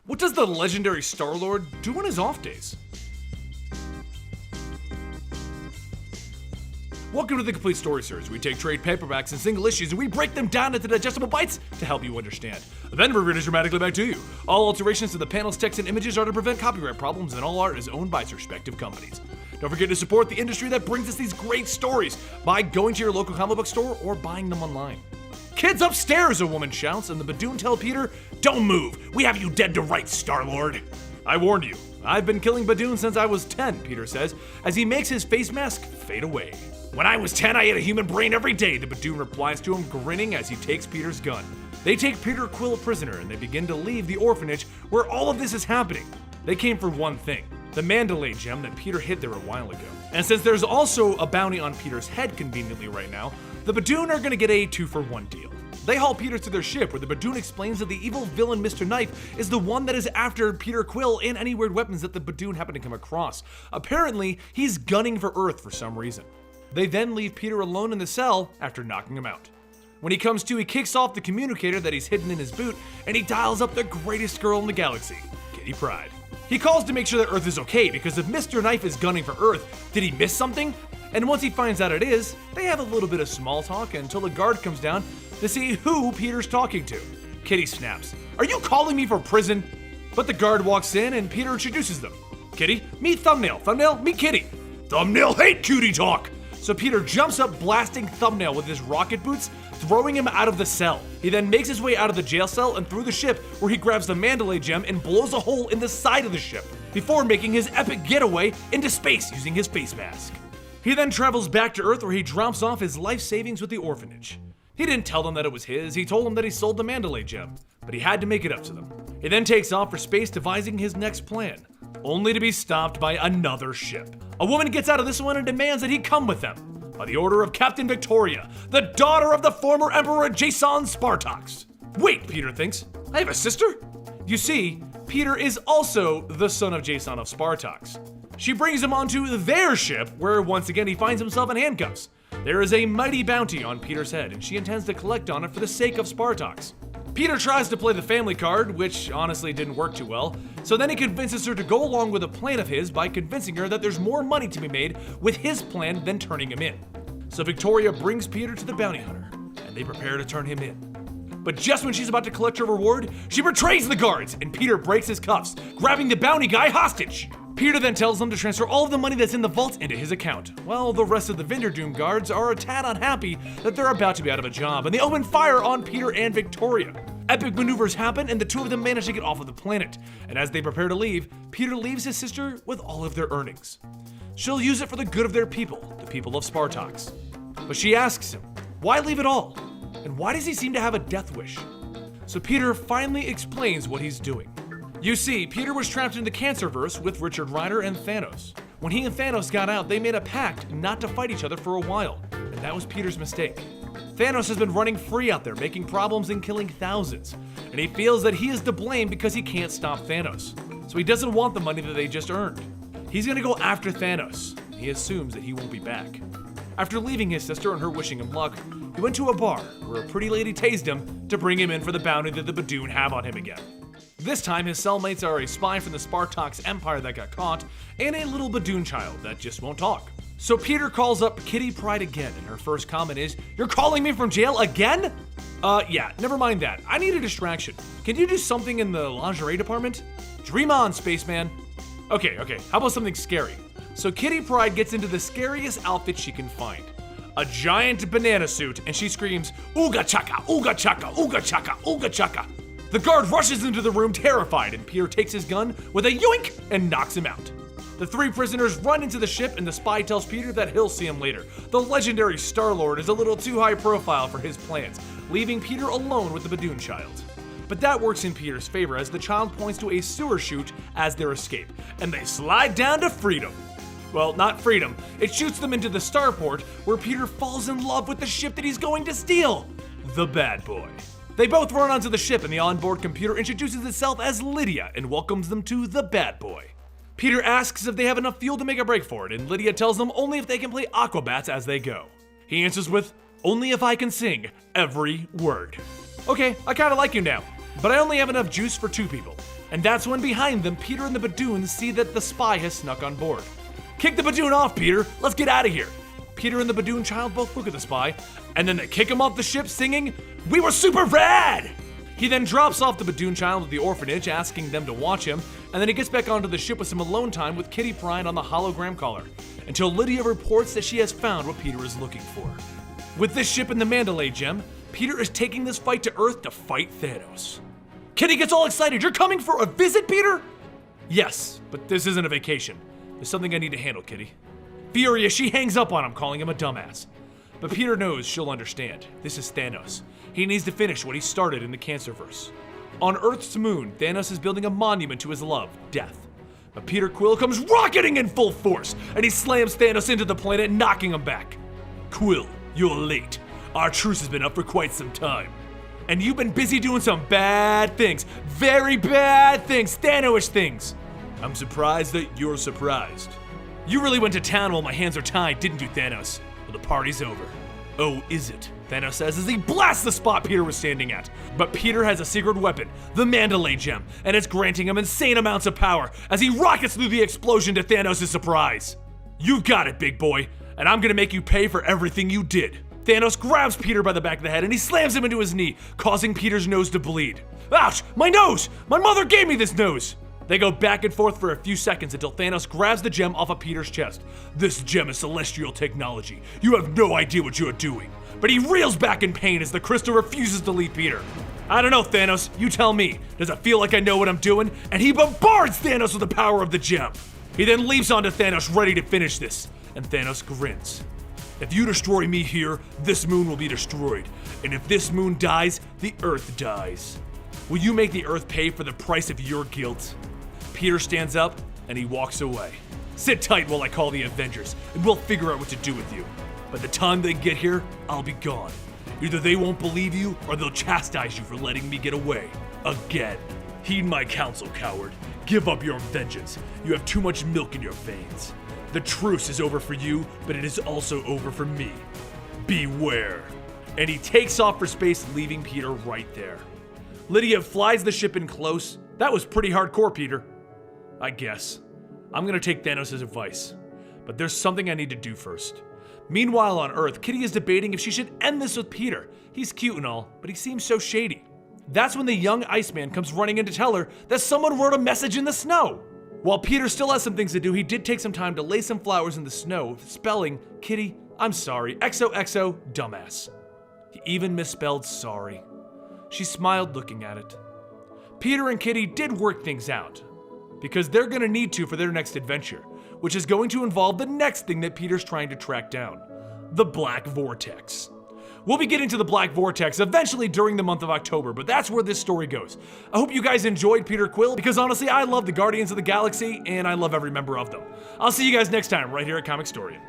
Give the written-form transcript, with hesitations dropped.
What does the legendary Star-Lord do on his off days? Welcome to the Complete Story Series. We take trade paperbacks and single issues and we break them down into digestible bites to help you understand. Then we read it dramatically back to you. All alterations to the panels, text, and images are to prevent copyright problems, and all art is owned by its respective companies. Don't forget to support the industry that brings us these great stories by going to your local comic book store or buying them online. "Kids upstairs," a woman shouts, and the Badoon tell Peter, "Don't move, we have you dead to rights, Star-Lord." "I warned you. I've been killing Badoon since I was 10, Peter says, as he makes his face mask fade away. "When I was 10, I ate a human brain every day," the Badoon replies to him, grinning as he takes Peter's gun. They take Peter Quill prisoner and they begin to leave the orphanage where all of this is happening. They came for one thing, the Mandalay gem that Peter hid there a while ago. And since there's also a bounty on Peter's head conveniently right now, the Badoon are gonna get a 2-for-1 deal. They haul Peter to their ship where the Badoon explains that the evil villain Mr. Knife is the one that is after Peter Quill and any weird weapons that the Badoon happen to come across. Apparently, he's gunning for Earth for some reason. They then leave Peter alone in the cell after knocking him out. When he comes to, he kicks off the communicator that he's hidden in his boot and he dials up the greatest girl in the galaxy, Kitty Pryde. He calls to make sure that Earth is okay because if Mr. Knife is gunning for Earth, did he miss something? And once he finds out it is, they have a little bit of small talk until the guard comes down to see who Peter's talking to. Kitty snaps, "Are you calling me for prison?" But the guard walks in and Peter introduces them. "Kitty, meet Thumbnail. Thumbnail, meet Kitty." "Thumbnail hate cutie talk." So Peter jumps up, blasting Thumbnail with his rocket boots, throwing him out of the cell. He then makes his way out of the jail cell and through the ship, where he grabs the Mandalay gem and blows a hole in the side of the ship, before making his epic getaway into space using his face mask. He then travels back to Earth where he drops off his life savings with the orphanage. He didn't tell them that it was his, he told them that he sold the Mandalay gem, but he had to make it up to them. He then takes off for space devising his next plan, only to be stopped by another ship. A woman gets out of this one and demands that he come with them, by the order of Captain Victoria, the daughter of the former Emperor Jason Spartax. Wait, Peter thinks, I have a sister? You see, Peter is also the son of Jason of Spartax. She brings him onto their ship, where once again he finds himself in handcuffs. There is a mighty bounty on Peter's head, and she intends to collect on it for the sake of Spartax. Peter tries to play the family card, which honestly didn't work too well, so then he convinces her to go along with a plan of his by convincing her that there's more money to be made with his plan than turning him in. So Victoria brings Peter to the bounty hunter, and they prepare to turn him in. But just when she's about to collect her reward, she betrays the guards, and Peter breaks his cuffs, grabbing the bounty guy hostage. Peter then tells them to transfer all of the money that's in the vault into his account. Well, the rest of the Vinderdoom guards are a tad unhappy that they're about to be out of a job, and they open fire on Peter and Victoria. Epic maneuvers happen, and the two of them manage to get off of the planet. And as they prepare to leave, Peter leaves his sister with all of their earnings. She'll use it for the good of their people, the people of Spartax. But she asks him, why leave it all? And why does he seem to have a death wish? So Peter finally explains what he's doing. You see, Peter was trapped in the Cancerverse with Richard Rider and Thanos. When he and Thanos got out, they made a pact not to fight each other for a while, and that was Peter's mistake. Thanos has been running free out there, making problems and killing thousands, and he feels that he is to blame because he can't stop Thanos. So he doesn't want the money that they just earned. He's gonna go after Thanos. He assumes that he won't be back. After leaving his sister and her wishing him luck, he went to a bar where a pretty lady tased him to bring him in for the bounty that the Badoon have on him again. This time, his cellmates are a spy from the Spartax Empire that got caught, and a little Badoon child that just won't talk. So Peter calls up Kitty Pryde again, and her first comment is, "You're calling me from jail again?" Yeah, never mind that. I need a distraction. Can you do something in the lingerie department? Dream on, spaceman. Okay, how about something scary? So Kitty Pryde gets into the scariest outfit she can find. A giant banana suit, and she screams, "Ooga chaka, ooga chaka, ooga chaka, ooga chaka." The guard rushes into the room terrified, and Peter takes his gun with a yoink and knocks him out. The three prisoners run into the ship, and the spy tells Peter that he'll see him later. The legendary Star-Lord is a little too high profile for his plans, leaving Peter alone with the Badoon child. But that works in Peter's favor as the child points to a sewer chute as their escape, and they slide down to freedom. Well, not freedom. It shoots them into the starport, where Peter falls in love with the ship that he's going to steal, the Bad Boy. They both run onto the ship, and the onboard computer introduces itself as Lydia and welcomes them to the Bad Boy. Peter asks if they have enough fuel to make a break for it, and Lydia tells them only if they can play Aquabats as they go. He answers with, "Only if I can sing every word." Okay, I kinda like you now, but I only have enough juice for 2 people. And that's when behind them, Peter and the Badoons see that the spy has snuck on board. Kick the Badoon off, Peter! Let's get out of here! Peter and the Badoon child both look at the spy, and then they kick him off the ship singing, "We were super rad!" He then drops off the Badoon child at the orphanage, asking them to watch him, and then he gets back onto the ship with some alone time with Kitty Pryde on the hologram collar, until Lydia reports that she has found what Peter is looking for. With this ship and the Mandalay gem, Peter is taking this fight to Earth to fight Thanos. Kitty gets all excited. "You're coming for a visit, Peter?" "Yes, but this isn't a vacation. There's something I need to handle, Kitty." Furious, she hangs up on him, calling him a dumbass. But Peter knows she'll understand. This is Thanos. He needs to finish what he started in the Cancerverse. On Earth's moon, Thanos is building a monument to his love, death. But Peter Quill comes rocketing in full force, and he slams Thanos into the planet, knocking him back. "Quill, you're late. Our truce has been up for quite some time. And you've been busy doing some bad things. Very bad things. Thanos things. I'm surprised that you're surprised. You really went to town while my hands are tied, didn't you, Thanos? Well, the party's over." "Oh, is it?" Thanos says as he blasts the spot Peter was standing at. But Peter has a secret weapon, the Mandalay gem, and it's granting him insane amounts of power as he rockets through the explosion to Thanos' surprise. "You've got it, big boy, and I'm gonna make you pay for everything you did." Thanos grabs Peter by the back of the head and he slams him into his knee, causing Peter's nose to bleed. "Ouch! My nose! My mother gave me this nose!" They go back and forth for a few seconds until Thanos grabs the gem off of Peter's chest. "This gem is celestial technology. You have no idea what you are doing." But he reels back in pain as the crystal refuses to leave Peter. "I don't know, Thanos. You tell me. Does it feel like I know what I'm doing?" And he bombards Thanos with the power of the gem. He then leaps onto Thanos, ready to finish this. And Thanos grins. "If you destroy me here, this moon will be destroyed. And if this moon dies, the Earth dies. Will you make the Earth pay for the price of your guilt?" Peter stands up and he walks away. "Sit tight while I call the Avengers, and we'll figure out what to do with you. By the time they get here, I'll be gone. Either they won't believe you, or they'll chastise you for letting me get away. Again. Heed my counsel, coward. Give up your vengeance. You have too much milk in your veins. The truce is over for you, but it is also over for me. Beware." And he takes off for space, leaving Peter right there. Lydia flies the ship in close. That was pretty hardcore, Peter. I guess. I'm gonna take Thanos' advice. But there's something I need to do first. Meanwhile on Earth, Kitty is debating if she should end this with Peter. He's cute and all, but he seems so shady. That's when the young Iceman comes running in to tell her that someone wrote a message in the snow. While Peter still has some things to do, he did take some time to lay some flowers in the snow, spelling, "Kitty, I'm sorry, XOXO, dumbass." He even misspelled sorry. She smiled looking at it. Peter and Kitty did work things out, because they're gonna need to for their next adventure, which is going to involve the next thing that Peter's trying to track down, the Black Vortex. We'll be getting to the Black Vortex eventually during the month of October, but that's where this story goes. I hope you guys enjoyed Peter Quill, because honestly, I love the Guardians of the Galaxy, and I love every member of them. I'll see you guys next time, right here at Comicstorian.